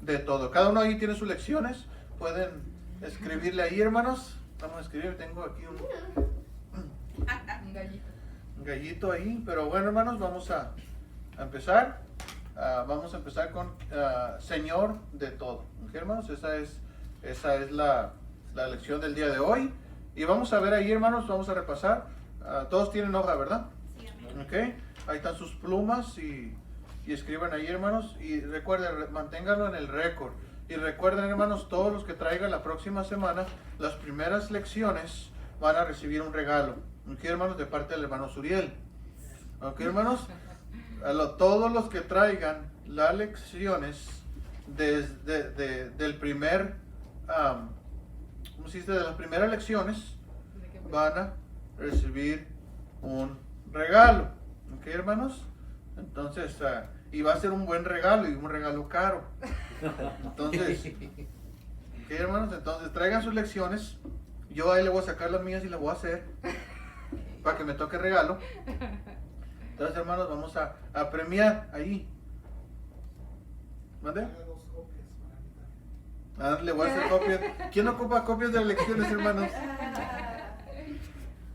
de todo. Cada uno ahí tiene sus lecciones. Pueden escribirle ahí, hermanos. Vamos a escribir. Tengo aquí un gallito ahí. Pero bueno, hermanos, vamos a empezar. Vamos a empezar con Señor de todo. ¿Ok, hermanos? Esa es la lección del día de hoy. Y vamos a ver ahí, hermanos, vamos a repasar. Todos tienen hoja, ¿verdad? Sí, ¿Ok? Ahí están sus plumas y escriban ahí, hermanos. Y recuerden, manténganlo en el récord. Y recuerden, hermanos, todos los que traigan la próxima semana, las primeras lecciones van a recibir un regalo. ¿Ok, hermanos? De parte del hermano Suriel. ¿Ok, hermanos? Todos los que traigan las lecciones del primer, ¿cómo se dice? De las primeras lecciones, van a recibir un regalo. ¿Ok, hermanos? Entonces, y va a ser un buen regalo y un regalo caro. Entonces, ¿ok, hermanos? Entonces, traigan sus lecciones. Yo ahí le voy a sacar las mías y las voy a hacer para que me toque regalo. Entonces, hermanos, vamos a premiar ahí. ¿Mande? Le voy a hacer copias. ¿Quién ocupa copias de lecciones, hermanos?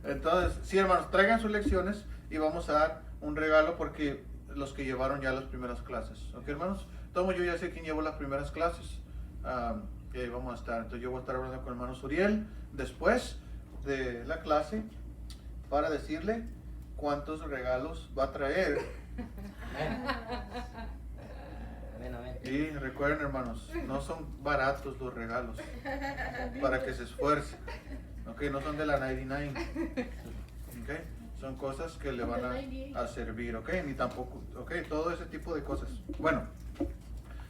Entonces, sí, hermanos, traigan sus lecciones y vamos a dar un regalo porque los que llevaron ya las primeras clases. ¿Ok, hermanos? Entonces, yo ya sé quién llevó las primeras clases. Y ahí vamos a estar. Entonces, yo voy a estar hablando con el hermano Suriel después de la clase para decirle cuántos regalos va a traer. Y recuerden, hermanos, no son baratos los regalos para que se esfuercen. Ok, no son de la 99. Ok, son cosas que le van a servir. Ok, ni tampoco. Ok, todo ese tipo de cosas. Bueno,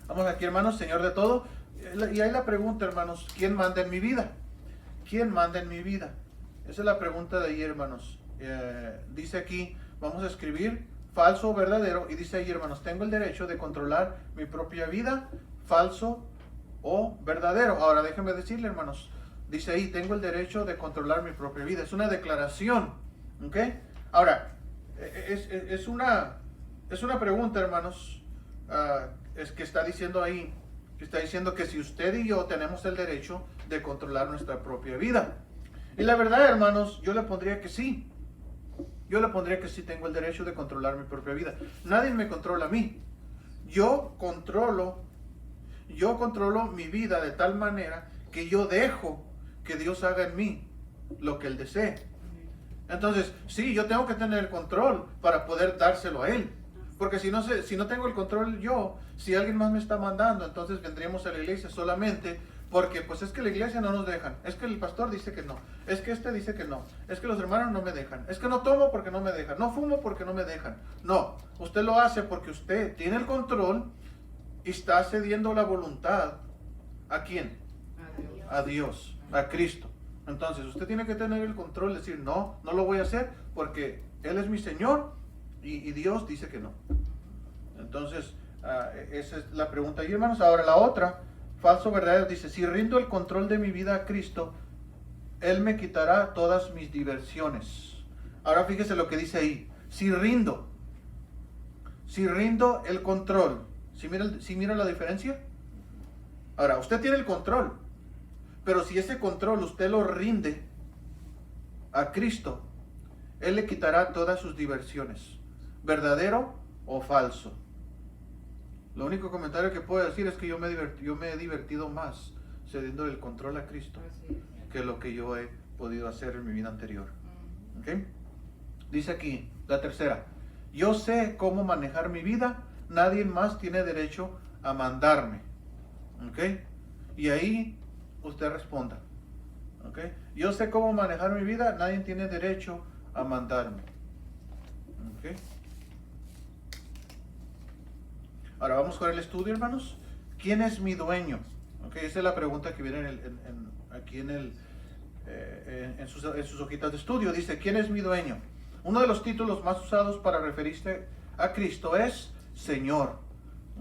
vamos aquí, hermanos, Señor de todo. Y hay la pregunta, hermanos, ¿quién manda en mi vida? ¿Quién manda en mi vida? Esa es la pregunta de ahí, hermanos. Dice aquí, vamos a escribir falso o verdadero, y dice ahí, hermanos, tengo el derecho de controlar mi propia vida, falso o verdadero. Ahora déjenme decirle, hermanos, dice ahí, tengo el derecho de controlar mi propia vida. Es una declaración, ¿ok? Ahora, es una pregunta, hermanos, es que está diciendo ahí, que está diciendo que si usted y yo tenemos el derecho de controlar nuestra propia vida. Y la verdad, hermanos, yo le pondría que sí. Yo le pondría que sí tengo el derecho de controlar mi propia vida. Nadie me controla a mí. Yo controlo mi vida de tal manera que yo dejo que Dios haga en mí lo que Él desee. Entonces, sí, yo tengo que tener el control para poder dárselo a Él. Porque si no tengo el control yo, si alguien más me está mandando, entonces vendríamos a la iglesia solamente porque pues es que la iglesia no nos dejan, es que el pastor dice que no, es que este dice que no, es que los hermanos no me dejan, es que no tomo porque no me dejan, no fumo porque no me dejan. No, usted lo hace porque usted tiene el control y está cediendo la voluntad. ¿A quién? A Dios, a Cristo. Entonces usted tiene que tener el control, decir no lo voy a hacer porque Él es mi Señor y Dios dice que no. Entonces esa es la pregunta. Y hermanos, ahora la otra, falso verdadero, dice, si rindo el control de mi vida a Cristo, Él me quitará todas mis diversiones. Ahora fíjese lo que dice ahí, si rindo el control, ¿sí mira la diferencia? Ahora, usted tiene el control, pero si ese control usted lo rinde a Cristo, Él le quitará todas sus diversiones, verdadero o falso. Lo único comentario que puedo decir es que yo me he divertido más cediendo el control a Cristo que lo que yo he podido hacer en mi vida anterior. ¿Okay? Dice aquí, la tercera, yo sé cómo manejar mi vida, nadie más tiene derecho a mandarme. ¿Okay? Y ahí usted responda. ¿Okay? Yo sé cómo manejar mi vida, nadie tiene derecho a mandarme. ¿Okay? Ahora vamos con el estudio, hermanos. ¿Quién es mi dueño? Okay, esa es la pregunta que viene aquí en sus hojitas de estudio. Dice, ¿quién es mi dueño? Uno de los títulos más usados para referirse a Cristo es Señor.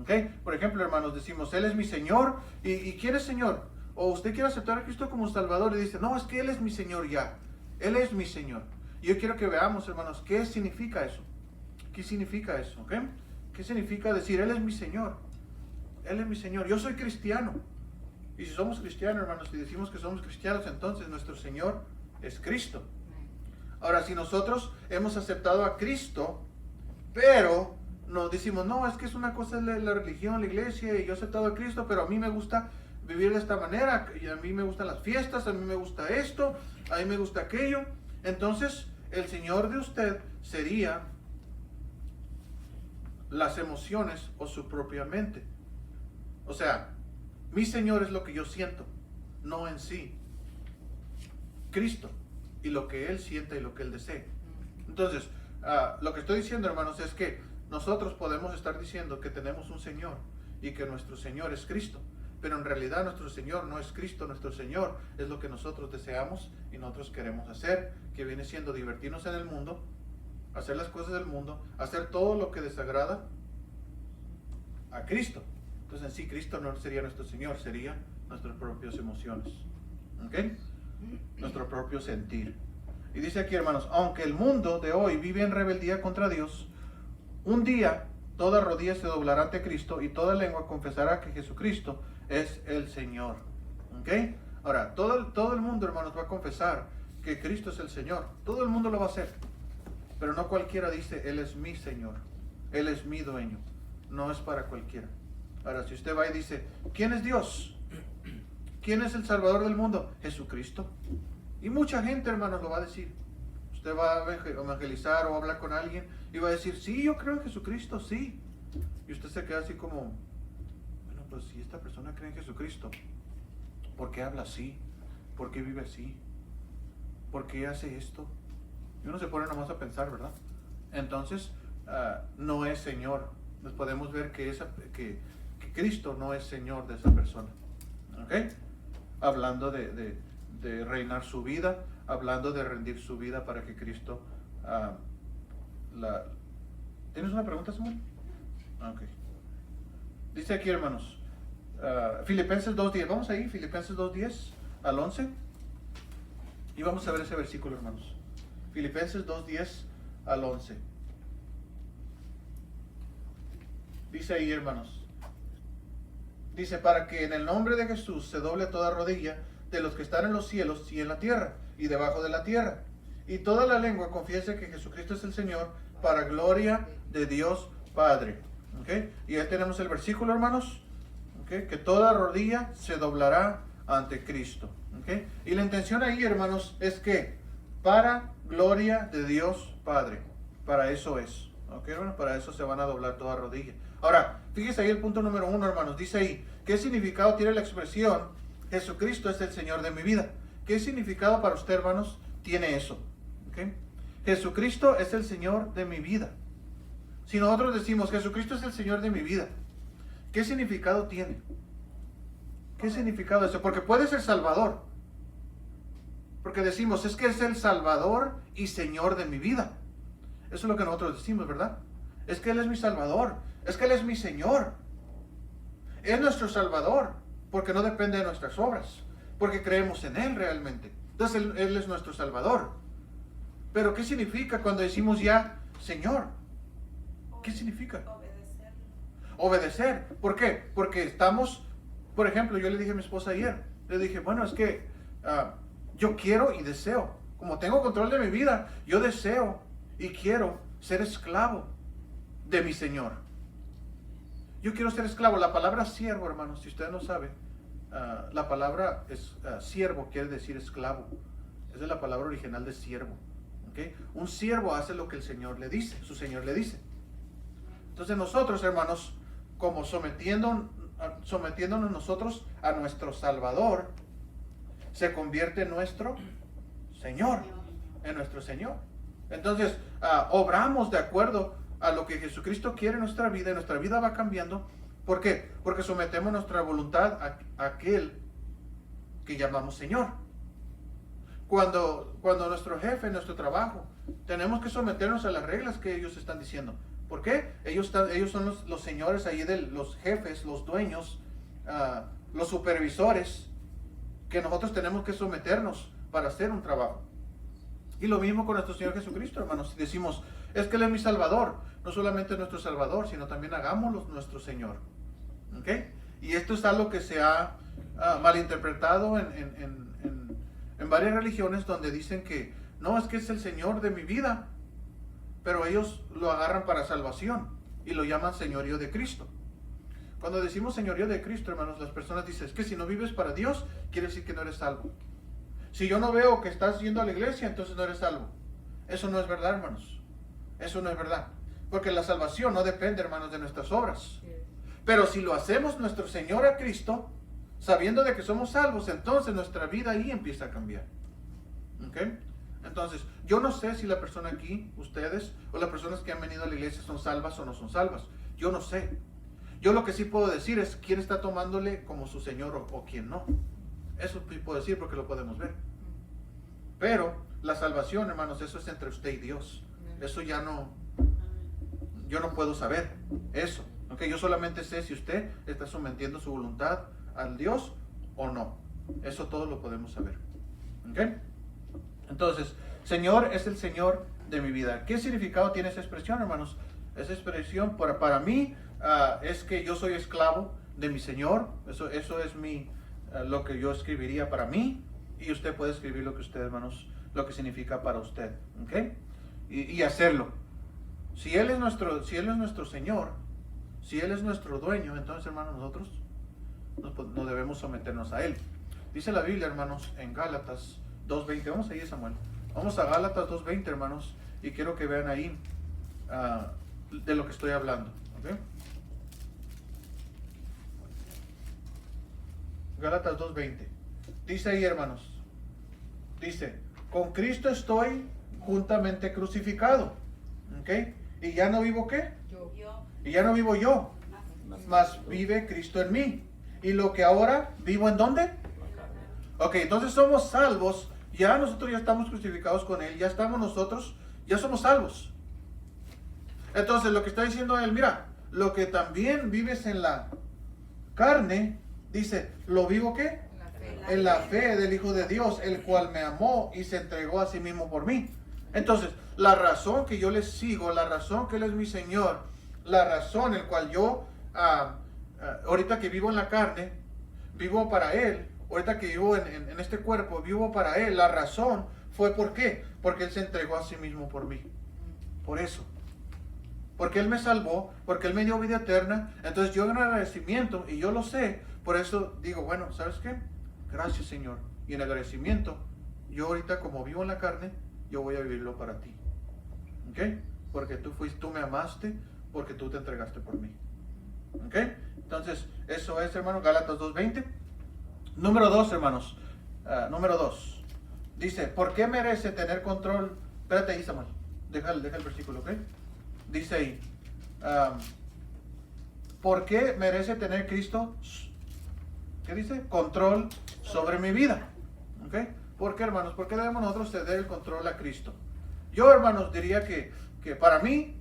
Okay? Por ejemplo, hermanos, decimos, Él es mi Señor. ¿Y quién es Señor? O usted quiere aceptar a Cristo como Salvador y dice, no, es que Él es mi Señor ya. Él es mi Señor. Y yo quiero que veamos, hermanos, ¿qué significa eso? ¿Qué significa eso? ¿Okay? ¿Qué significa decir, Él es mi Señor? Él es mi Señor. Yo soy cristiano. Y si somos cristianos, hermanos, si decimos que somos cristianos, entonces nuestro Señor es Cristo. Ahora, si nosotros hemos aceptado a Cristo, pero nos decimos, no, es que es una cosa de la religión, la iglesia, y yo he aceptado a Cristo, pero a mí me gusta vivir de esta manera, y a mí me gustan las fiestas, a mí me gusta esto, a mí me gusta aquello. Entonces, el Señor de usted sería las emociones o su propia mente. O sea, mi Señor es lo que yo siento, no en sí Cristo y lo que Él siente y lo que Él desee. Entonces, lo que estoy diciendo, hermanos, es que nosotros podemos estar diciendo que tenemos un Señor y que nuestro Señor es Cristo, pero en realidad nuestro Señor no es Cristo. Nuestro Señor es lo que nosotros deseamos y nosotros queremos hacer, que viene siendo divertirnos en el mundo, hacer las cosas del mundo, hacer todo lo que desagrada a Cristo. Entonces en sí Cristo no sería nuestro Señor, sería nuestras propias emociones, ¿ok? Nuestro propio sentir. Y dice aquí, hermanos, aunque el mundo de hoy vive en rebeldía contra Dios, un día toda rodilla se doblará ante Cristo y toda lengua confesará que Jesucristo es el Señor, ¿ok? Ahora, todo el mundo, hermanos, va a confesar que Cristo es el Señor. Todo el mundo lo va a hacer, pero no cualquiera dice, Él es mi Señor, Él es mi dueño. No es para cualquiera. Ahora, si usted va y dice, ¿quién es Dios? ¿Quién es el Salvador del mundo? Jesucristo. Y mucha gente, hermanos, lo va a decir. Usted va a evangelizar o hablar con alguien y va a decir, sí, yo creo en Jesucristo, sí. Y usted se queda así como, bueno, pues si esta persona cree en Jesucristo, ¿por qué habla así? ¿Por qué vive así? ¿Por qué hace esto? Y uno se pone nomás a pensar, ¿verdad? Entonces, no es Señor. Nos podemos ver que Cristo no es Señor de esa persona. ¿Ok? Hablando de reinar su vida, hablando de rendir su vida para que Cristo ¿Tienes una pregunta, Samuel? Ok. Dice aquí, hermanos, Filipenses 2:10. Vamos ahí, Filipenses 2:10 al 11. Y vamos a ver ese versículo, hermanos. Filipenses 2:10 al 11. Dice ahí, hermanos. Dice, para que en el nombre de Jesús se doble toda rodilla de los que están en los cielos y en la tierra y debajo de la tierra, y toda la lengua confiese que Jesucristo es el Señor, para gloria de Dios Padre. ¿Okay? Y ahí tenemos el versículo, hermanos. ¿Okay? Que toda rodilla se doblará ante Cristo. ¿Okay? Y la intención ahí, hermanos, es que para gloria de Dios Padre. Para eso es. ¿Okay, hermanos? Para eso se van a doblar toda rodilla. Ahora, fíjese ahí el punto número 1, hermanos. Dice ahí, ¿qué significado tiene la expresión Jesucristo es el Señor de mi vida? ¿Qué significado para usted, hermanos, tiene eso? ¿Okay? Jesucristo es el Señor de mi vida. Si nosotros decimos Jesucristo es el Señor de mi vida, ¿qué significado tiene? ¿Qué significado es eso? Porque puede ser Salvador. Porque decimos, es que es el Salvador y Señor de mi vida. Eso es lo que nosotros decimos, ¿verdad? Es que Él es mi Salvador. Es que Él es mi Señor. Es nuestro Salvador, porque no depende de nuestras obras, porque creemos en Él realmente. Entonces Él es nuestro Salvador. Pero ¿qué significa cuando decimos ya Señor? ¿Qué significa? Obedecer. Obedecer. ¿Por qué? Porque estamos, por ejemplo, yo le dije a mi esposa ayer, le dije, bueno, es que yo quiero y deseo, como tengo control de mi vida, yo deseo y quiero ser esclavo de mi Señor. Yo quiero ser esclavo. La palabra siervo, hermanos, si usted no sabe, la palabra siervo quiere decir esclavo. Esa es la palabra original de siervo. ¿Okay? Un siervo hace lo que el Señor le dice, su Señor le dice. Entonces nosotros, hermanos, como sometiéndonos nosotros a nuestro Salvador, se convierte en nuestro Señor, en nuestro Señor. Entonces, obramos de acuerdo a lo que Jesucristo quiere en nuestra vida, y nuestra vida va cambiando. ¿Por qué? Porque sometemos nuestra voluntad a aquel que llamamos Señor. Cuando nuestro jefe, nuestro trabajo, tenemos que someternos a las reglas que ellos están diciendo. ¿Por qué? Ellos son los señores ahí, los jefes, los dueños, los supervisores, que nosotros tenemos que someternos para hacer un trabajo. Y lo mismo con nuestro Señor Jesucristo, hermanos. Si decimos, es que Él es mi Salvador, no solamente nuestro Salvador, sino también hagámoslo nuestro Señor. ¿Okay? Y esto es algo que se ha malinterpretado en varias religiones, donde dicen que no, es que es el Señor de mi vida, pero ellos lo agarran para salvación y lo llaman señorío de Cristo. Cuando decimos señorío de Cristo, hermanos, las personas dicen, es que si no vives para Dios, quiere decir que no eres salvo. Si yo no veo que estás yendo a la iglesia, entonces no eres salvo. Eso no es verdad, hermanos. Eso no es verdad. Porque la salvación no depende, hermanos, de nuestras obras. Pero si lo hacemos nuestro Señor a Cristo, sabiendo de que somos salvos, entonces nuestra vida ahí empieza a cambiar. ¿Ok? Entonces, yo no sé si la persona aquí, ustedes, o las personas que han venido a la iglesia son salvas o no son salvas. Yo no sé. Yo lo que sí puedo decir es quién está tomándole como su Señor o quién no. Eso sí puedo decir porque lo podemos ver. Pero la salvación, hermanos, eso es entre usted y Dios. Eso ya no, yo no puedo saber eso. ¿Okay? Yo solamente sé si usted está sometiendo su voluntad al Dios o no. Eso todo lo podemos saber. ¿Okay? Entonces, Señor es el Señor de mi vida. ¿Qué significado tiene esa expresión, hermanos? Esa expresión para mí es que yo soy esclavo de mi Señor. Eso es lo que yo escribiría para mí. Y usted puede escribir lo que usted, hermanos, lo que significa para usted. ¿Okay? Y hacerlo. Si Él es nuestro Señor, si Él es nuestro dueño, entonces, hermanos, nosotros no debemos someternos a Él. Dice la Biblia, hermanos, en Gálatas 2.20. Vamos ahí, Samuel. Vamos a Gálatas 2.20, hermanos. Y quiero que vean ahí de lo que estoy hablando. ¿Okay? Gálatas 2.20. Dice ahí, hermanos. Dice, con Cristo estoy juntamente crucificado. ¿Okay? Y ya no vivo ¿qué? Yo. Y ya no vivo yo, mas vive Cristo en mí. Y lo que ahora vivo, ¿en dónde? Ok, entonces somos salvos. Ya nosotros ya estamos crucificados con Él. Ya somos salvos. Entonces lo que está diciendo Él, mira, lo que también vives en la carne, dice, ¿lo vivo qué? En la fe del Hijo de Dios, el cual me amó y se entregó a sí mismo por mí. Entonces, la razón que yo le sigo, la razón que Él es mi Señor, la razón el cual yo, ahorita que vivo en la carne, vivo para Él, ahorita que vivo en este cuerpo, vivo para Él, la razón fue ¿por qué? Porque Él se entregó a sí mismo por mí. Por eso. Porque Él me salvó, porque Él me dio vida eterna. Entonces yo en agradecimiento, y yo lo sé, por eso digo, bueno, ¿sabes qué? Gracias, Señor. Y en agradecimiento, yo ahorita como vivo en la carne, yo voy a vivirlo para ti. ¿Ok? Porque tú me amaste, porque tú te entregaste por mí. ¿Ok? Entonces, eso es, hermano, Gálatas 2.20. Número 2, hermanos. Número 2. Dice, ¿por qué merece tener control? Espérate ahí, Samuel. Deja el versículo, ¿ok? Dice ahí, ¿por qué merece tener Cristo, qué dice? Control sobre mi vida. ¿Ok? ¿Por qué, hermanos? ¿Por qué debemos nosotros ceder el control a Cristo? Yo, hermanos, diría que para mí,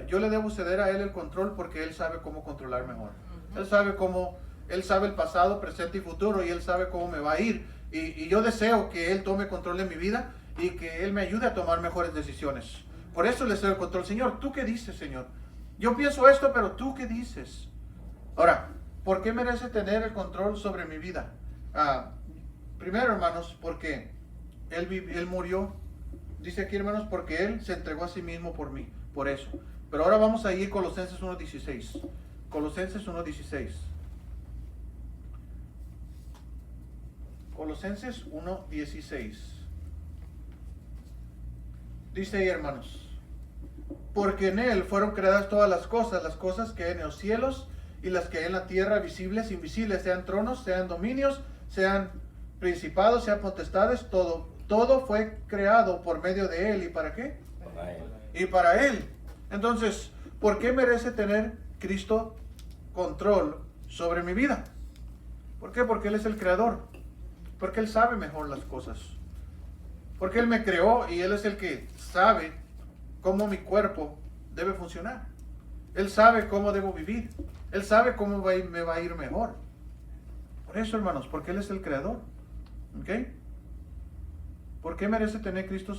yo le debo ceder a Él el control porque Él sabe cómo controlar mejor. Él sabe el pasado, presente y futuro, y Él sabe cómo me va a ir. Y yo deseo que Él tome control de mi vida y que Él me ayude a tomar mejores decisiones. Por eso le cedo el control. Señor, ¿tú qué dices, Señor? Yo pienso esto, pero ¿tú qué dices? Ahora, ¿por qué merece tener el control sobre mi vida? Primero, hermanos, porque Él murió. Dice aquí, hermanos, porque Él se entregó a sí mismo por mí. Por eso. Pero ahora vamos a ir a Colosenses 1.16. Colosenses 1.16. Colosenses 1.16. Dice ahí, hermanos, porque en Él fueron creadas todas las cosas que hay en los cielos y las que hay en la tierra, visibles, invisibles, sean tronos, sean dominios, sean principados, sean potestades, todo fue creado por medio de Él. ¿Y para qué? Para Él. Y para Él. Entonces, ¿por qué merece tener Cristo control sobre mi vida? ¿Por qué? Porque Él es el creador. Porque Él sabe mejor las cosas. Porque Él me creó y Él es el que sabe cómo mi cuerpo debe funcionar. Él sabe cómo debo vivir. Él sabe cómo me va a ir mejor. Por eso, hermanos, porque Él es el creador. ¿Ok? ¿Por qué merece tener Cristo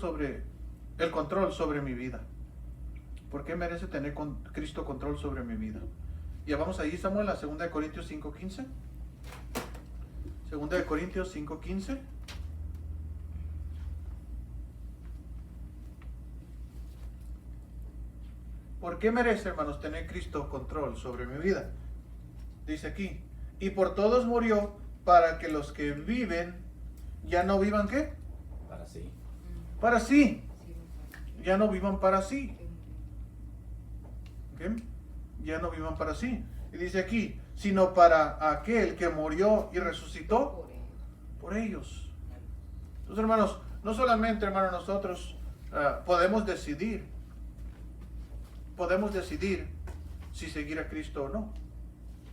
el control sobre mi vida? ¿Por qué merece tener Cristo control sobre mi vida? Ya vamos ahí, Samuel, a 2 de Corintios 5:15. 2 de Corintios 5:15. ¿Por qué merece, hermanos, tener Cristo control sobre mi vida? Dice aquí, y por todos murió para que los que viven ya no vivan ¿qué? Para sí. Para sí. Ya no vivan para sí. ¿Ok? Ya no vivan para sí. Y dice aquí, sino para aquel que murió y resucitó por ellos. Entonces, hermanos, no solamente, hermanos, nosotros podemos decidir si seguir a Cristo o no.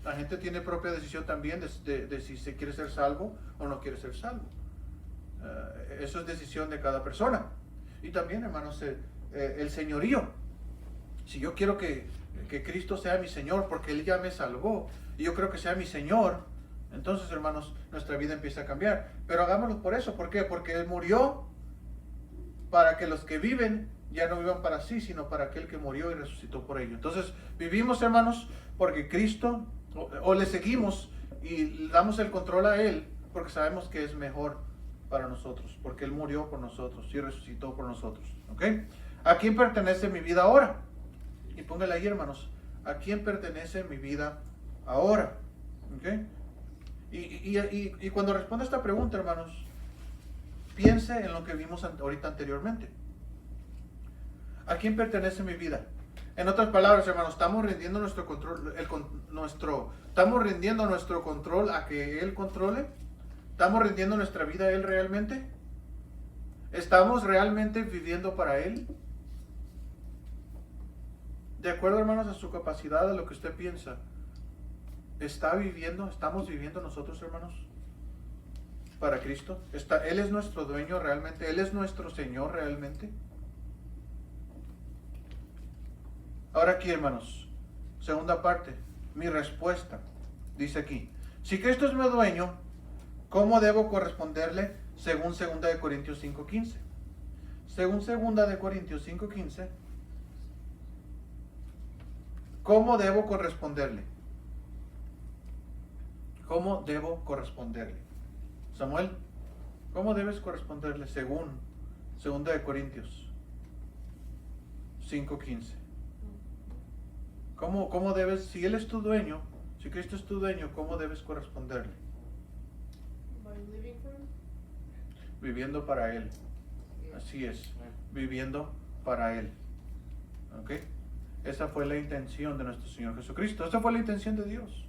La gente tiene propia decisión también de si se quiere ser salvo o no quiere ser salvo. Eso es decisión de cada persona. Y también, hermanos, el señorío. Si yo quiero que Cristo sea mi Señor porque Él ya me salvó y yo creo que sea mi Señor, entonces, hermanos, nuestra vida empieza a cambiar. Pero hagámoslo por eso. ¿Por qué? Porque Él murió para que los que viven ya no vivan para sí, sino para aquel que murió y resucitó por ello. Entonces, vivimos, hermanos, porque Cristo, o le seguimos y damos el control a Él, porque sabemos que es mejor para nosotros, porque Él murió por nosotros y resucitó por nosotros. ¿Ok? ¿A quién pertenece mi vida ahora? Y póngale ahí, hermanos, ¿a quién pertenece mi vida ahora? ¿Ok? Y cuando responda esta pregunta, hermanos, piense en lo que vimos ahorita anteriormente. ¿A quién pertenece mi vida? En otras palabras, hermanos, ¿estamos rindiendo nuestro control, estamos rindiendo nuestro control a que Él controle? ¿Estamos rindiendo nuestra vida a Él realmente? ¿Estamos realmente viviendo para Él? De acuerdo, hermanos, a su capacidad, a lo que usted piensa, ¿estamos viviendo nosotros, hermanos, para Cristo? ¿Él es nuestro dueño realmente? ¿Él es nuestro Señor realmente? Ahora aquí, hermanos, segunda parte, mi respuesta, dice aquí, si Cristo es mi dueño, ¿cómo debo corresponderle según 2 de Corintios 5:15? Según 2 de Corintios 5:15, ¿cómo debo corresponderle? ¿Cómo debo corresponderle? Samuel, ¿cómo debes corresponderle según 2 de Corintios 5:15? ¿Cómo debes, si Él es tu dueño, si Cristo es tu dueño, cómo debes corresponderle? Viviendo para Él. Así es, viviendo para Él. ¿Ok? Esa fue la intención de nuestro Señor Jesucristo. Esa fue la intención de Dios.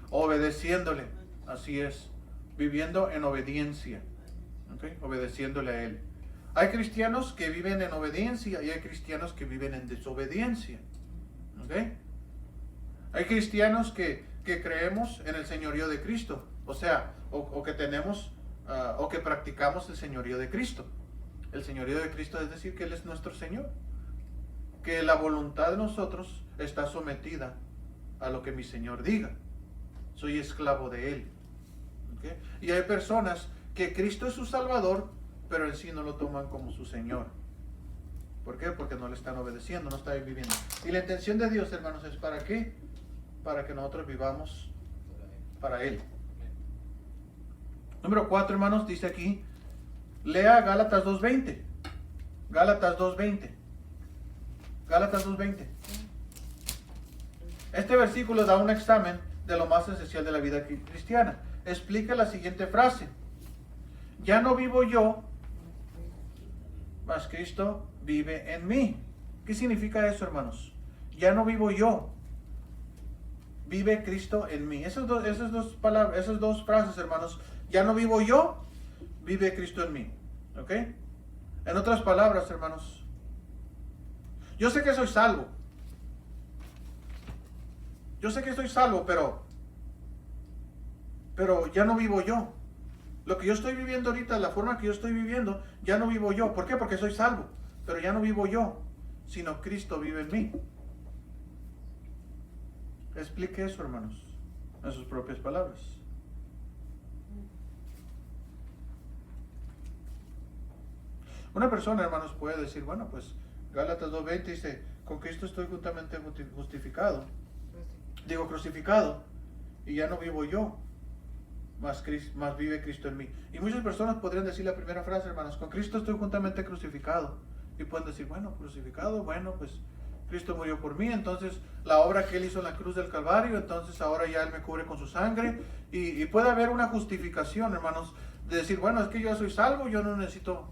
Obedeciéndole. Así es. Viviendo en obediencia. ¿Ok? Obedeciéndole a Él. Hay cristianos que viven en obediencia y hay cristianos que viven en desobediencia. ¿Ok? Hay cristianos que creemos en el señorío de Cristo. O sea, o que tenemos, o que practicamos el señorío de Cristo. El señorío de Cristo es decir que Él es nuestro Señor. Que la voluntad de nosotros está sometida a lo que mi Señor diga. Soy esclavo de Él. ¿Okay? Y hay personas que Cristo es su Salvador, pero en sí no lo toman como su Señor. ¿Por qué? Porque no le están obedeciendo, no están viviendo. Y la intención de Dios, hermanos, ¿es para qué? Para que nosotros vivamos para Él. Número 4, hermanos, dice aquí, lea Gálatas 2:20. Gálatas 2:20. Gálatas 2:20. Este versículo da un examen de lo más esencial de la vida cristiana. Explica la siguiente frase. Ya no vivo yo, mas Cristo vive en mí. ¿Qué significa eso, hermanos? Ya no vivo yo, vive Cristo en mí. Esas dos frases, hermanos. Ya no vivo yo, vive Cristo en mí. ¿Ok? En otras palabras, hermanos, yo sé que soy salvo. Yo sé que estoy salvo, pero ya no vivo yo. Lo que yo estoy viviendo ahorita, la forma que yo estoy viviendo, ya no vivo yo. ¿Por qué? Porque soy salvo. Pero ya no vivo yo, sino Cristo vive en mí. Explique eso, hermanos, en sus propias palabras. Una persona, hermanos, puede decir, bueno, pues Gálatas 2:20 dice, con Cristo estoy juntamente justificado. Digo crucificado. Y ya no vivo yo, más vive Cristo en mí. Y muchas personas podrían decir la primera frase, hermanos, con Cristo estoy juntamente crucificado. Y pueden decir, bueno, crucificado, bueno, pues Cristo murió por mí, entonces la obra que Él hizo en la cruz del Calvario, entonces ahora ya Él me cubre con su sangre. Y puede haber una justificación, hermanos, de decir, bueno, es que yo soy salvo, yo no necesito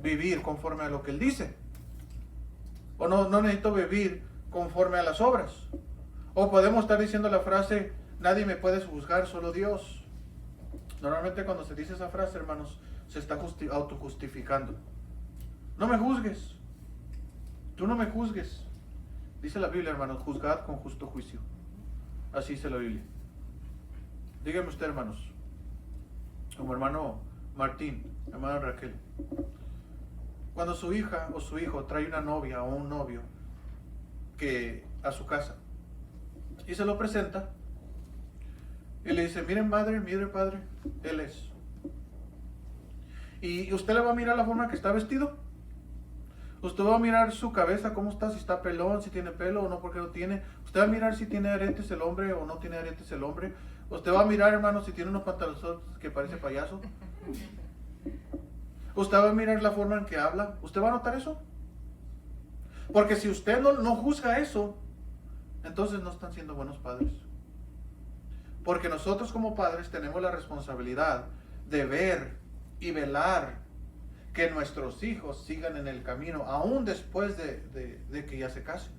vivir conforme a lo que Él dice. O no necesito vivir conforme a las obras. O podemos estar diciendo la frase, nadie me puede juzgar, solo Dios. Normalmente cuando se dice esa frase, hermanos, se está autojustificando. No me juzgues. Tú no me juzgues. Dice la Biblia, hermanos, juzgad con justo juicio. Así dice la Biblia. Dígame usted, hermanos, como hermano Martín, hermano Raquel, cuando su hija o su hijo trae una novia o un novio a su casa y se lo presenta y le dice, miren madre, mire padre, él es. Y usted le va a mirar la forma que está vestido. Usted va a mirar su cabeza, cómo está, si está pelón, si tiene pelo o no, porque no tiene. Usted va a mirar si tiene aretes el hombre o no tiene aretes el hombre. Usted va a mirar, hermano, si tiene unos pantalones que parece payaso. Usted va a mirar la forma en que habla. ¿Usted va a notar eso? Porque si usted no juzga eso, entonces no están siendo buenos padres. Porque nosotros como padres tenemos la responsabilidad de ver y velar que nuestros hijos sigan en el camino, aún después de que ya se casen.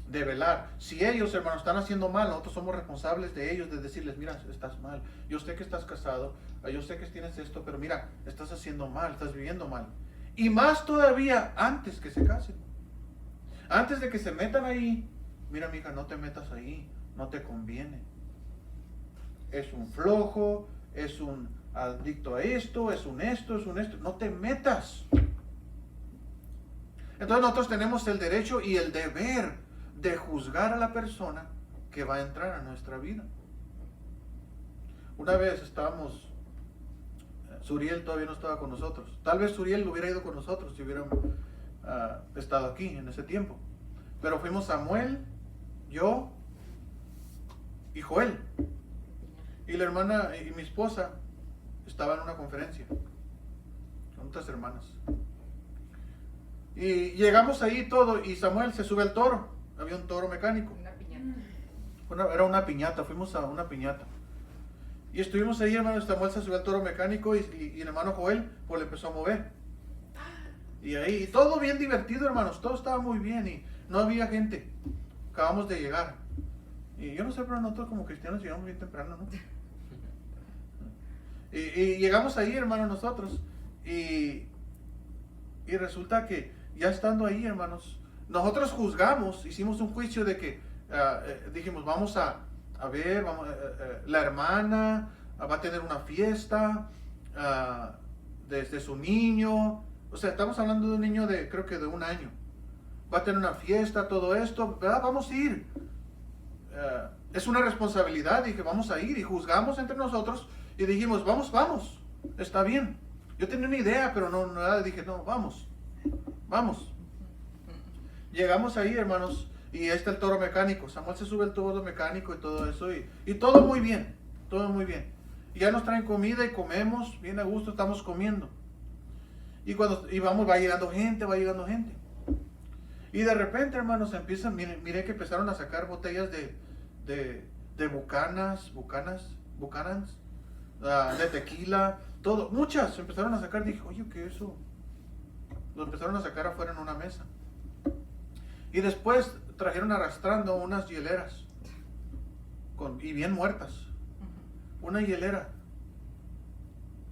De velar. Si ellos, hermanos, están haciendo mal, nosotros somos responsables de ellos, de decirles, mira, estás mal. Yo sé que estás casado, yo sé que tienes esto, pero mira, estás haciendo mal, estás viviendo mal. Y más todavía antes que se casen. Antes de que se metan ahí, mira, mija, no te metas ahí, no te conviene. Es un flojo, es un adicto a esto, es un esto, no te metas. Entonces nosotros tenemos el derecho y el deber de juzgar a la persona que va a entrar a nuestra vida. Una vez estábamos, Suriel todavía no estaba con nosotros. Tal vez Suriel hubiera ido con nosotros si hubiéramos estado aquí en ese tiempo. Pero fuimos Samuel, yo y Joel. Y la hermana y mi esposa estaban en una conferencia con otras hermanas. Y llegamos ahí todo y Samuel se sube al toro. Había un toro mecánico. Una piñata. Era una piñata, fuimos a una piñata. Y estuvimos ahí, hermano, Samuel se subió al toro mecánico y el hermano Joel pues le empezó a mover. Y ahí, todo bien divertido, hermanos, todo estaba muy bien y no había gente. Acabamos de llegar. Y yo no sé, pero nosotros como cristianos llegamos bien temprano, ¿no? Y llegamos ahí, hermanos, nosotros. Y resulta que ya estando ahí, hermanos, nosotros juzgamos, hicimos un juicio de que dijimos, vamos a ver, la hermana va a tener una fiesta desde su niño. O sea, estamos hablando de un niño de, creo que de 1 año. Va a tener una fiesta, todo esto, ¿verdad? Vamos a ir. Es una responsabilidad, dije, vamos a ir. Y juzgamos entre nosotros y dijimos, vamos, está bien. Yo tenía una idea, pero no dije, no, vamos. Llegamos ahí, hermanos, y ahí está el toro mecánico. Samuel se sube al toro mecánico y todo eso, y todo muy bien, Y ya nos traen comida y comemos, bien a gusto, estamos comiendo. Y cuando íbamos, va llegando gente. Y de repente, hermanos, miré que empezaron a sacar botellas de bucanas, de tequila, todo, muchas empezaron a sacar. Dije, oye, ¿qué es eso? Lo empezaron a sacar afuera en una mesa. Y después trajeron arrastrando unas hieleras y bien muertas. Una hielera.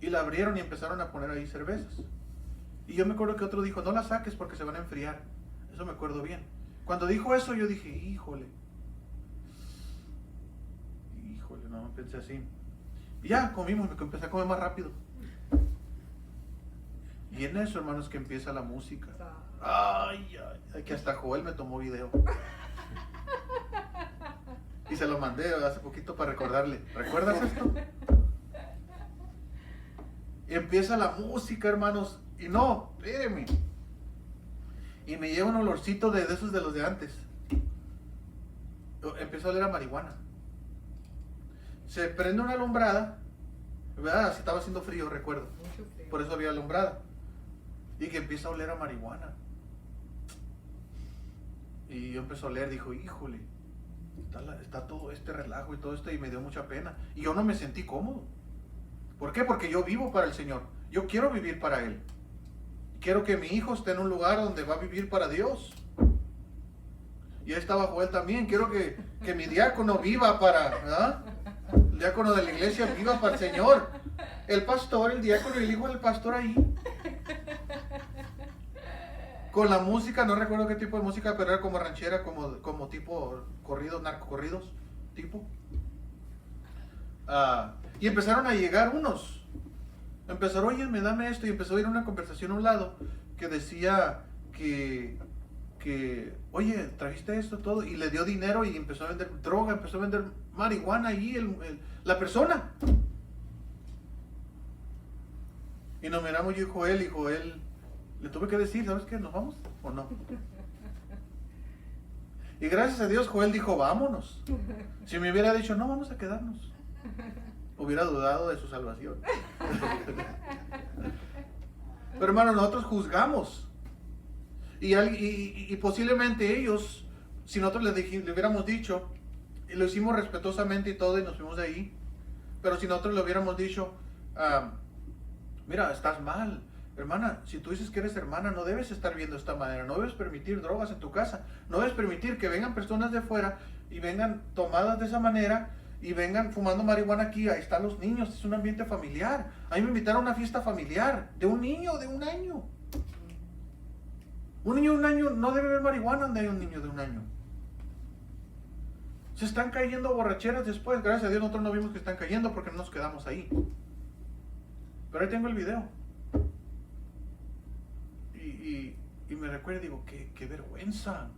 Y la abrieron y empezaron a poner ahí cervezas. Y yo me acuerdo que otro dijo, no las saques porque se van a enfriar. Eso me acuerdo bien. Cuando dijo eso yo dije, híjole, no, pensé así. Y ya comimos, empecé a comer más rápido. Y en eso, hermanos, que empieza la música. Ay, que hasta Joel me tomó video. Y se lo mandé hace poquito para recordarle. ¿Recuerdas esto? Y empieza la música, hermanos. Y no, espérenme. y me llega un olorcito de esos de los de antes. Empezó a oler a marihuana. Se prende una alumbrada, ¿verdad? Estaba haciendo frío, recuerdo. Mucho frío. Por eso había alumbrada. Y que empieza a oler a marihuana. Y yo empecé a oler, dijo, híjole, está todo este relajo y todo esto, y me dio mucha pena. Y yo no me sentí cómodo. ¿Por qué? Porque yo vivo para el Señor. Yo quiero vivir para Él. Quiero que mi hijo esté en un lugar donde va a vivir para Dios. Y ahí estaba Joel también. Quiero que mi diácono viva para, ¿verdad? El diácono de la iglesia viva para el Señor. El pastor, el diácono y el hijo del pastor ahí. Con la música, no recuerdo qué tipo de música, pero era como ranchera, como tipo corridos, narcocorridos, tipo. Y empezaron a llegar unos. Empezaron, oye, dame esto. Y empezó a ir una conversación a un lado que decía que oye, trajiste esto, todo. Y le dio dinero y empezó a vender droga, empezó a vender marihuana allí, la persona. Y nos miramos yo y Joel, le tuve que decir, ¿sabes qué? ¿Nos vamos o no? Y gracias a Dios Joel dijo, vámonos. Si me hubiera dicho, no, vamos a quedarnos, hubiera dudado de su salvación. Pero hermano, nosotros juzgamos. Y posiblemente ellos, si nosotros le hubiéramos dicho, y lo hicimos respetuosamente y todo, y nos fuimos de ahí, pero si nosotros le hubiéramos dicho, mira, estás mal, hermana, si tú dices que eres hermana, no debes estar viendo de esta manera, no debes permitir drogas en tu casa, no debes permitir que vengan personas de fuera y vengan tomadas de esa manera, y vengan fumando marihuana aquí. Ahí están los niños, es un ambiente familiar. A mí me invitaron a una fiesta familiar de un niño de 1 año. Un niño de 1 año no debe beber marihuana donde hay un niño de 1 año. Se están cayendo borracheras después. Gracias a Dios nosotros no vimos que están cayendo porque no nos quedamos ahí. Pero ahí tengo el video. Y me recuerdo y digo, qué vergüenza.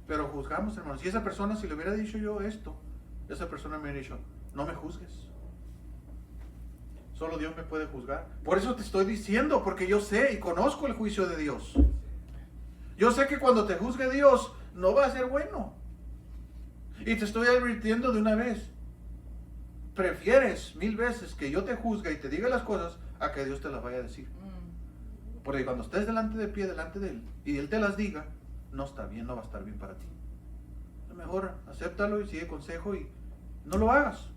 Pero juzgamos, hermanos. Y esa persona, si le hubiera dicho yo esto, esa persona me hubiera dicho, no me juzgues. Solo Dios me puede juzgar. Por eso te estoy diciendo, porque yo sé y conozco el juicio de Dios. Yo sé que cuando te juzgue Dios, no va a ser bueno. Y te estoy advirtiendo de una vez. Prefieres 1000 veces que yo te juzgue y te diga las cosas a que Dios te las vaya a decir. Porque cuando estés delante de Él, y Él te las diga, no está bien, no va a estar bien para ti. Mejor acéptalo y sigue consejo y no lo hagas.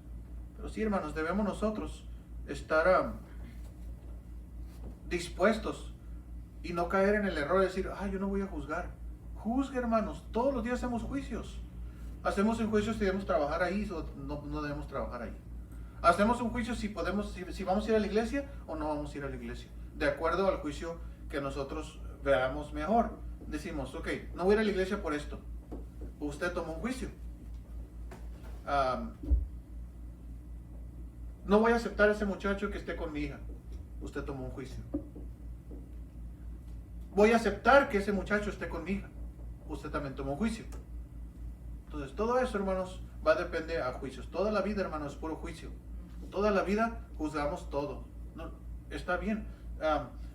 Pero sí, hermanos, debemos nosotros estar dispuestos y no caer en el error de decir, yo no voy a juzgar. Juzgue, hermanos, todos los días hacemos juicios. Hacemos un juicio si debemos trabajar ahí o no debemos trabajar ahí. Hacemos un juicio si vamos a ir a la iglesia o no vamos a ir a la iglesia, de acuerdo al juicio que nosotros veamos mejor. Decimos, ok, no voy a ir a la iglesia por esto. Usted tomó un juicio. No voy a aceptar a ese muchacho que esté con mi hija. Usted tomó un juicio. Voy a aceptar que ese muchacho esté con mi hija. Usted también tomó un juicio. Entonces, todo eso, hermanos, va a depender a juicios. Toda la vida, hermanos, es puro juicio. Toda la vida juzgamos todo. No, está bien.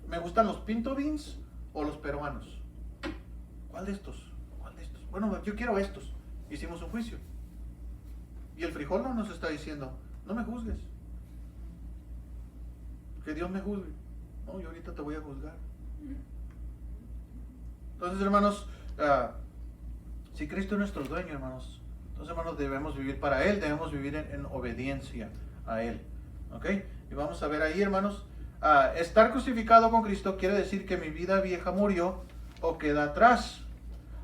¿Me gustan los pinto beans o los peruanos? ¿Cuál de estos? Bueno, yo quiero estos. Hicimos un juicio. Y el frijol no nos está diciendo, no me juzgues. Que Dios me juzgue. No, yo ahorita te voy a juzgar. Entonces, hermanos, si Cristo es nuestro dueño, hermanos, entonces, hermanos, debemos vivir para Él, debemos vivir en obediencia a Él. ¿Ok? Y vamos a ver ahí, hermanos, estar crucificado con Cristo quiere decir que mi vida vieja murió o queda atrás.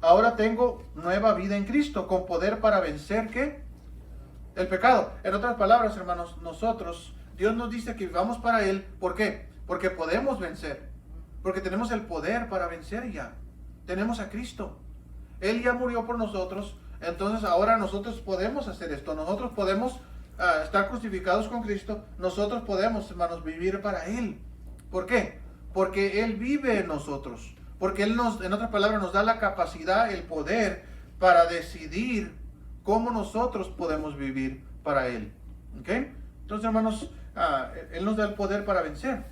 Ahora tengo nueva vida en Cristo, con poder para vencer, ¿qué? El pecado. En otras palabras, hermanos, nosotros, Dios nos dice que vivamos para Él. ¿Por qué? Porque podemos vencer. Porque tenemos el poder para vencer ya. Tenemos a Cristo. Él ya murió por nosotros. Entonces ahora nosotros podemos hacer esto. Nosotros podemos estar crucificados con Cristo. Nosotros podemos, hermanos, vivir para Él. ¿Por qué? Porque Él vive en nosotros. Porque Él nos, en otras palabras, nos da la capacidad, el poder para decidir cómo nosotros podemos vivir para Él. ¿Ok? Entonces, hermanos, Él nos da el poder para vencer.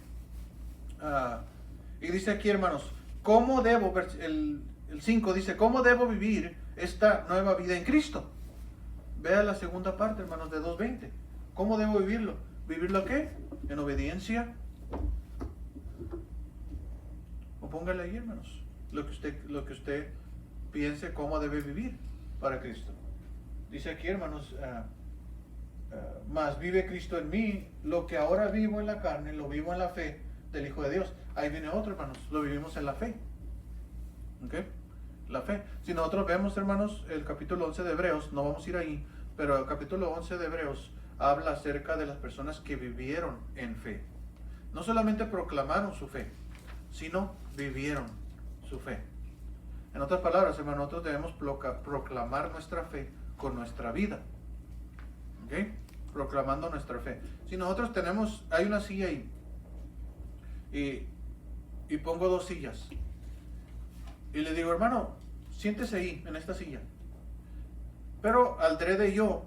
Y dice aquí, hermanos, ¿cómo debo, el 5 dice, ¿cómo debo vivir esta nueva vida en Cristo? Vea la segunda parte, hermanos, de 2:20. ¿Cómo debo vivirlo? ¿Vivirlo qué? En obediencia. O póngale ahí, hermanos, lo que usted piense cómo debe vivir para Cristo. Dice aquí, hermanos, más vive Cristo en mí, lo que ahora vivo en la carne, lo vivo en la fe del Hijo de Dios. Ahí viene otro, hermanos, lo vivimos en la fe. ¿Ok? La fe. Si nosotros vemos, hermanos, el capítulo 11 de Hebreos, no vamos a ir ahí, pero el capítulo 11 de Hebreos habla acerca de las personas que vivieron en fe. No solamente proclamaron su fe, sino vivieron su fe. En otras palabras, hermanos, nosotros debemos proclamar nuestra fe con nuestra vida. ¿Ok? Proclamando nuestra fe. Si nosotros tenemos, hay una silla ahí, y pongo 2 sillas, y le digo, hermano, siéntese ahí, en esta silla. Pero al drede yo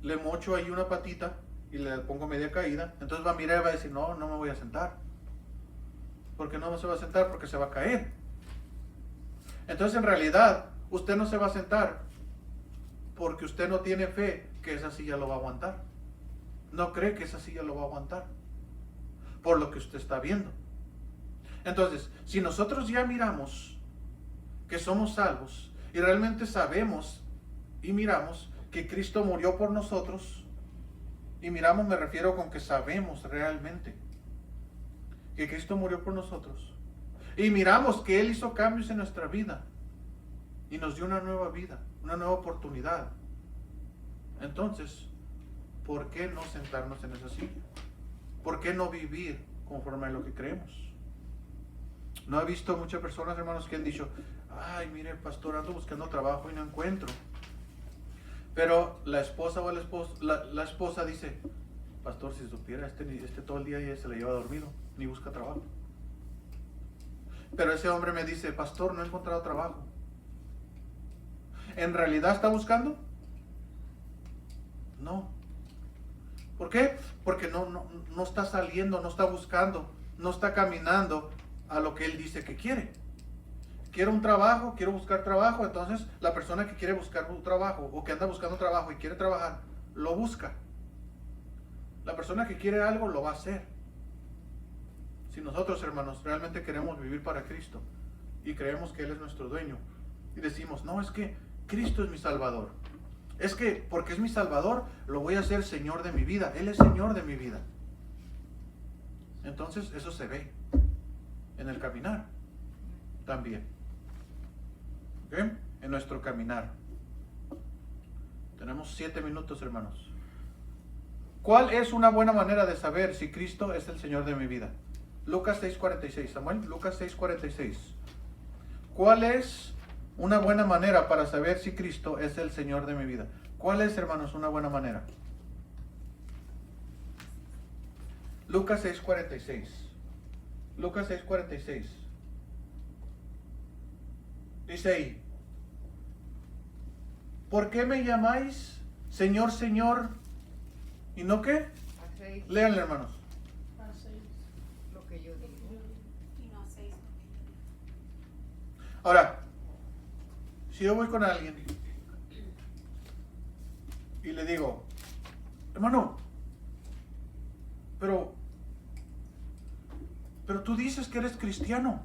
le mocho ahí una patita y le pongo media caída. Entonces va a mirar y va a decir, no, no me voy a sentar. ¿Por qué no se va a sentar? Porque se va a caer. Entonces en realidad usted no se va a sentar porque usted no tiene fe que esa silla lo va a aguantar. No cree que esa silla lo va a aguantar por lo que usted está viendo. Entonces, si nosotros ya miramos que somos salvos y realmente sabemos y miramos que Cristo murió por nosotros, y miramos, me refiero con que sabemos realmente que Cristo murió por nosotros, y miramos que Él hizo cambios en nuestra vida y nos dio una nueva vida, una nueva oportunidad, entonces, ¿por qué no sentarnos en esa silla? ¿Por qué no vivir conforme a lo que creemos? No he visto muchas personas, hermanos, que han dicho, ay, mire, pastor, ando buscando trabajo y no encuentro. Pero la esposa o la esposa dice, pastor, si supiera, este todo el día ya se le lleva dormido, ni busca trabajo. Pero ese hombre me dice, pastor, no he encontrado trabajo. ¿En realidad está buscando? No. ¿Por qué? Porque no está saliendo, no está buscando, no está caminando a lo que él dice que quiere. Quiero un trabajo, quiero buscar trabajo. Entonces la persona que quiere buscar un trabajo o que anda buscando trabajo y quiere trabajar, lo busca. La persona que quiere algo lo va a hacer. Si nosotros, hermanos, realmente queremos vivir para Cristo y creemos que Él es nuestro dueño y decimos, no, es que Cristo es mi Salvador, es que porque es mi Salvador lo voy a hacer Señor de mi vida, Él es Señor de mi vida, entonces eso se ve en el caminar también. ¿Ok? En nuestro caminar. Tenemos 7 minutos, hermanos. ¿Cuál es una buena manera de saber si Cristo es el Señor de mi vida? Lucas 6:46, Samuel, Lucas 6:46. ¿Cuál es una buena manera para saber si Cristo es el Señor de mi vida? ¿Cuál es, hermanos, una buena manera? Lucas 6:46. Lucas 6:46. Dice ahí, ¿por qué me llamáis Señor, Señor? ¿Y no qué? Léanle, hermanos. Lo que yo digo. Y no hacéis. Ahora, si yo voy con alguien y le digo, hermano, pero tú dices que eres cristiano,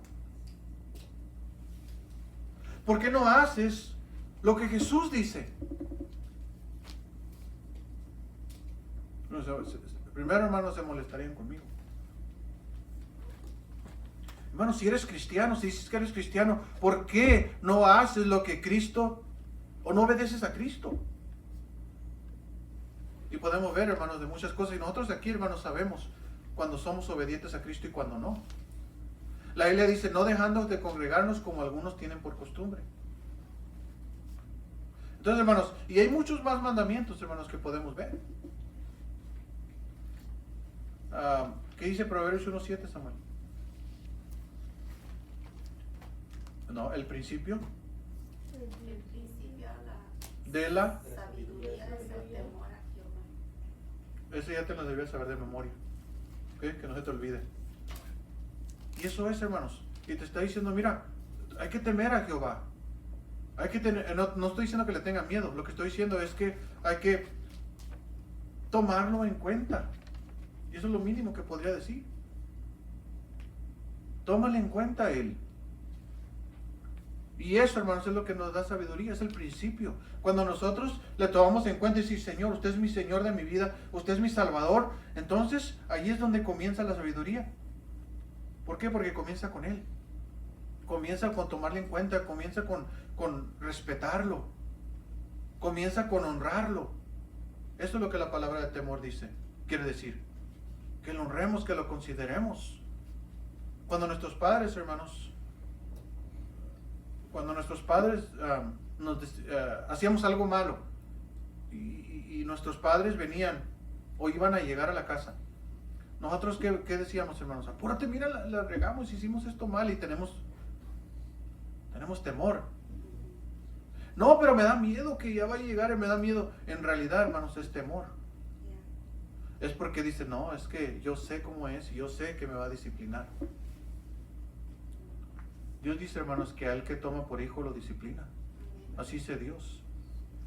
¿por qué no haces lo que Jesús dice? Primero, hermanos, se molestarían conmigo. Hermano, si eres cristiano, si dices que eres cristiano, ¿por qué no haces lo que Cristo, o no obedeces a Cristo? Y podemos ver, hermanos, de muchas cosas, y nosotros aquí, hermanos, sabemos cuando somos obedientes a Cristo y cuando no. La Biblia dice, no dejando de congregarnos como algunos tienen por costumbre. Entonces, hermanos, y hay muchos más mandamientos, hermanos, que podemos ver. ¿Qué dice Proverbios 1:7, Samuel? No, el principio El principio de la... sabiduría es el temor a Jehová. Eso ya te lo debías saber de memoria. ¿Ok? Que no se te olvide. Y eso es, hermanos. y te está diciendo, mira, hay que temer a Jehová. Hay que tener, no estoy diciendo que le tengan miedo, lo que estoy diciendo es que hay que tomarlo en cuenta. Y eso es lo mínimo que podría decir. Tómale en cuenta a Él. Y eso, hermanos, es lo que nos da sabiduría, es el principio. Cuando nosotros le tomamos en cuenta y decir, Señor, usted es mi Señor de mi vida, usted es mi Salvador, entonces ahí es donde comienza la sabiduría. ¿Por qué? Porque comienza con Él. Comienza con tomarle en cuenta, comienza con respetarlo, comienza con honrarlo. Eso es lo que la palabra de temor dice, quiere decir. Que lo honremos, que lo consideremos. Cuando nuestros padres, hermanos, hacíamos algo malo y nuestros padres venían o iban a llegar a la casa, nosotros ¿qué decíamos, hermanos? Apúrate, mira, la regamos, hicimos esto mal y tenemos temor. No, pero me da miedo que ya va a llegar, me da miedo. En realidad, hermanos, es temor. Es porque dice, no, es que yo sé cómo es y yo sé que me va a disciplinar. Dios dice, hermanos, que al que toma por hijo lo disciplina. Así dice Dios.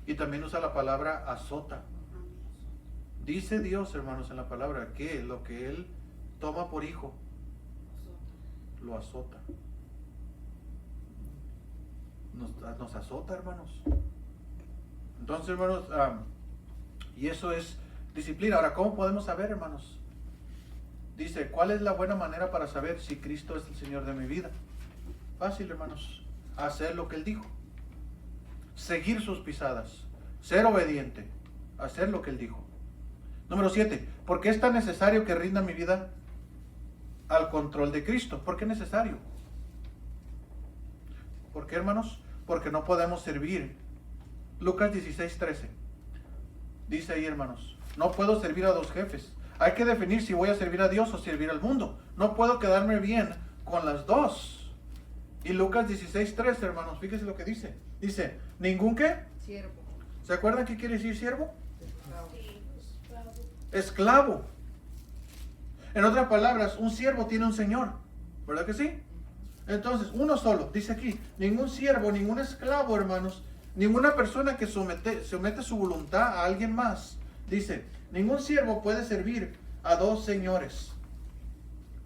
Y también usa la palabra azota. Dice Dios, hermanos, en la palabra que lo que Él toma por hijo lo azota. Nos azota, hermanos. Entonces, hermanos, y eso es disciplina. Ahora, ¿cómo podemos saber, hermanos? Dice, ¿cuál es la buena manera para saber si Cristo es el Señor de mi vida? Fácil, hermanos. Hacer lo que Él dijo. Seguir sus pisadas. Ser obediente. Hacer lo que Él dijo. Número 7. ¿Por qué es tan necesario que rinda mi vida al control de Cristo? ¿Por qué es necesario? ¿Por qué, hermanos? Porque no podemos servir. Lucas 16:13. Dice ahí, hermanos, no puedo servir a dos jefes. Hay que definir si voy a servir a Dios o servir al mundo. No puedo quedarme bien con las dos. Y Lucas 16:13, hermanos, fíjense lo que dice. Dice, ¿ningún qué? Siervo. ¿Se acuerdan qué quiere decir siervo? Esclavo. Esclavo. En otras palabras, un siervo tiene un señor. ¿Verdad que sí? Entonces, uno solo, dice aquí, ningún siervo, ningún esclavo, hermanos, ninguna persona que somete su voluntad a alguien más. Dice, ningún siervo puede servir a dos señores.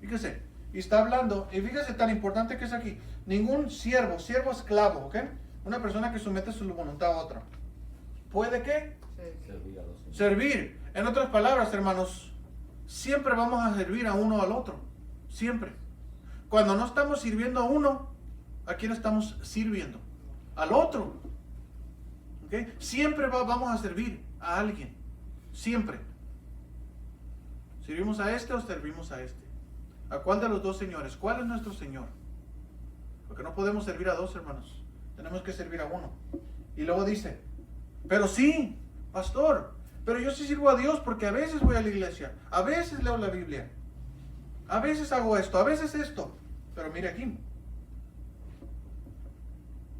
Fíjese, y está hablando, y fíjese tan importante que es aquí, ningún siervo esclavo, ¿ok? Una persona que somete su voluntad a otra. ¿Puede qué? Servir a los señores. Servir. En otras palabras, hermanos, siempre vamos a servir a uno o al otro. Siempre. Cuando no estamos sirviendo a uno, ¿a quién estamos sirviendo? Al otro. ¿Okay? Siempre vamos a servir a alguien. Siempre. ¿Servimos a este o servimos a este? ¿A cuál de los dos señores? ¿Cuál es nuestro Señor? Porque no podemos servir a dos, hermanos. Tenemos que servir a uno. Y luego dice, pero sí, pastor, pero yo sí sirvo a Dios porque a veces voy a la iglesia, a veces leo la Biblia, a veces hago esto, a veces esto. Pero mire aquí,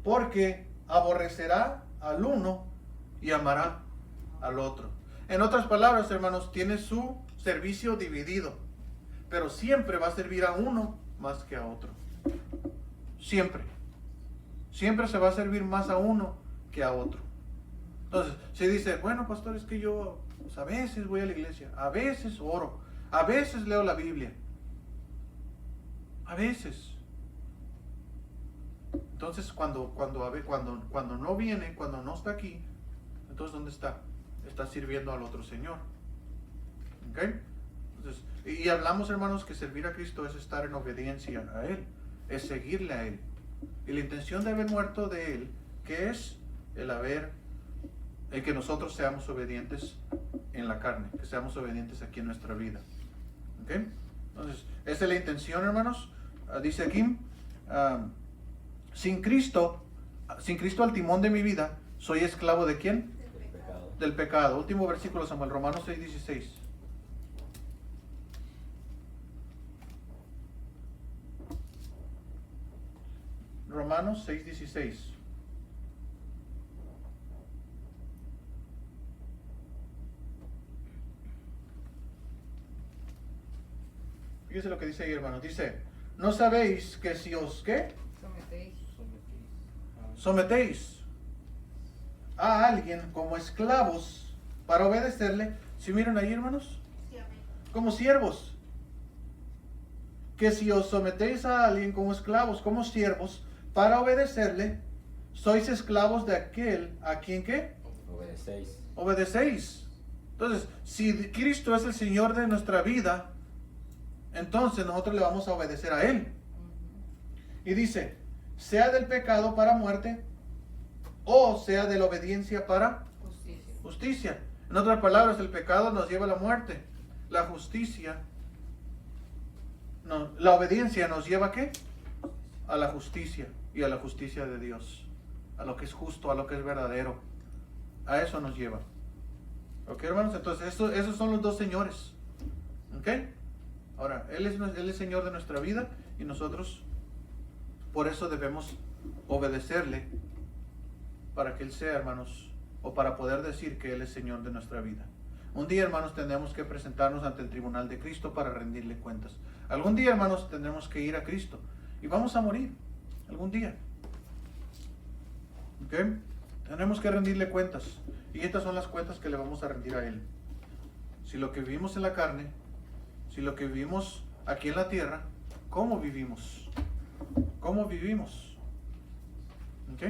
porque aborrecerá al uno y amará al otro. En otras palabras, hermanos, tiene su servicio dividido, pero siempre va a servir a uno más que a otro. Siempre. Siempre se va a servir más a uno que a otro. Entonces, si dice, bueno, pastor, es que yo pues, a veces voy a la iglesia, a veces oro, a veces leo la Biblia. A veces. Entonces, cuando no viene, cuando no está aquí, entonces ¿dónde está? Está sirviendo al otro Señor. ¿Ok? Entonces, y hablamos, hermanos, que servir a Cristo es estar en obediencia a Él, es seguirle a Él. Y la intención de haber muerto de Él, que es el que nosotros seamos obedientes en la carne, que seamos obedientes aquí en nuestra vida. ¿Ok? Entonces, esa es la intención, hermanos. Dice aquí, sin Cristo al timón de mi vida, soy esclavo ¿de quién? Del pecado. Del pecado. Último versículo, Samuel, Romanos 6:16. Romanos 6:16. Fíjese lo que dice ahí, hermanos. Dice, ¿No sabéis que si os, ¿qué? Sometéis a alguien como esclavos para obedecerle? ¿Sí miran ahí, hermanos? Sí, amén. Como siervos. Que si os sometéis a alguien como esclavos, como siervos, para obedecerle, sois esclavos de aquel a quien ¿qué? Obedecéis. Obedecéis. Entonces, si Cristo es el Señor de nuestra vida, entonces nosotros le vamos a obedecer a Él. Y dice, sea del pecado para muerte, o sea de la obediencia para justicia. En otras palabras, el pecado nos lleva a la muerte. La justicia, no, la obediencia nos lleva ¿a qué? A la justicia y a la justicia de Dios. A lo que es justo, a lo que es verdadero. A eso nos lleva. ¿Ok, hermanos? Entonces, esos son los dos señores. ¿Ok? Ahora, Él es Señor de nuestra vida y nosotros por eso debemos obedecerle para que Él sea, hermanos, o para poder decir que Él es Señor de nuestra vida. Un día, hermanos, tendremos que presentarnos ante el tribunal de Cristo para rendirle cuentas. Algún día, hermanos, tendremos que ir a Cristo y vamos a morir. Algún día. ¿Ok? Tendremos que rendirle cuentas. Y estas son las cuentas que le vamos a rendir a Él. Si lo que vivimos en la carne, si lo que vivimos aquí en la tierra, ¿cómo vivimos? ¿Cómo vivimos? ¿Ok?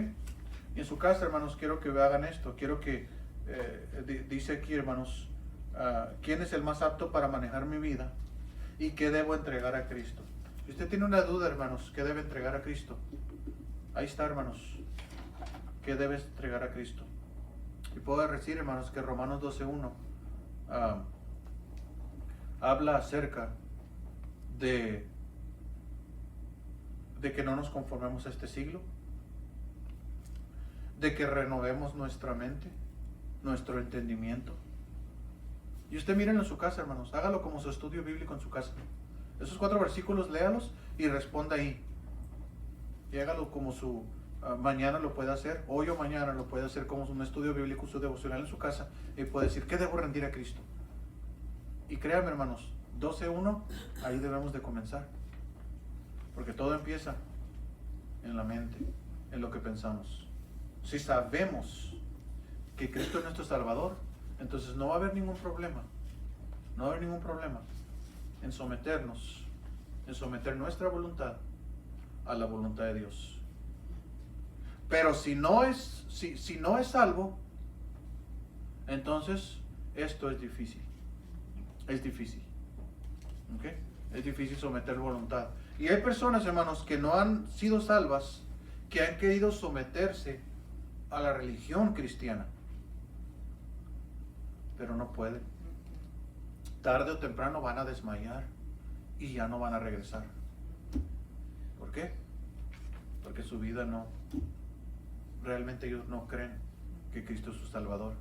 Y en su casa, hermanos, quiero que hagan esto. Quiero que, dice aquí, hermanos, ¿quién es el más apto para manejar mi vida? ¿Y qué debo entregar a Cristo? Si usted tiene una duda, hermanos, ¿qué debe entregar a Cristo? Ahí está, hermanos. ¿Qué debes entregar a Cristo? Y puedo decir, hermanos, que Romanos 12:1 habla acerca de que no nos conformemos a este siglo, de que renovemos nuestra mente, nuestro entendimiento. Y usted mírenlo en su casa, hermanos, hágalo como su estudio bíblico en su casa. Esos 4 versículos, léalos y responda ahí. Y hágalo como su mañana lo puede hacer, hoy o mañana lo puede hacer como un estudio bíblico, su devocional en su casa, y puede decir, ¿qué debo rendir a Cristo? Y créanme, hermanos, 12:1, ahí debemos de comenzar. Porque todo empieza en la mente, en lo que pensamos. Si sabemos que Cristo es nuestro Salvador, entonces no va a haber ningún problema. No va a haber ningún problema en someternos, en someter nuestra voluntad a la voluntad de Dios. Pero si no es salvo, entonces esto es difícil. Es difícil. ¿Ok? Es difícil someter voluntad. Y hay personas, hermanos, que no han sido salvas, que han querido someterse a la religión cristiana. Pero no pueden. Tarde o temprano van a desmayar y ya no van a regresar. ¿Por qué? Porque su vida no, realmente ellos no creen que Cristo es su Salvador.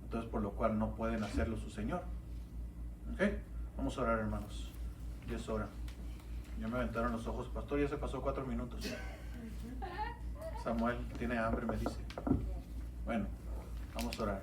Entonces, por lo cual no pueden hacerlo su Señor. ¿Ok? Vamos a orar, hermanos. Ya es hora. Ya me aventaron los ojos, pastor, ya se pasó 4 minutos. Samuel tiene hambre, me dice. Bueno, vamos a orar.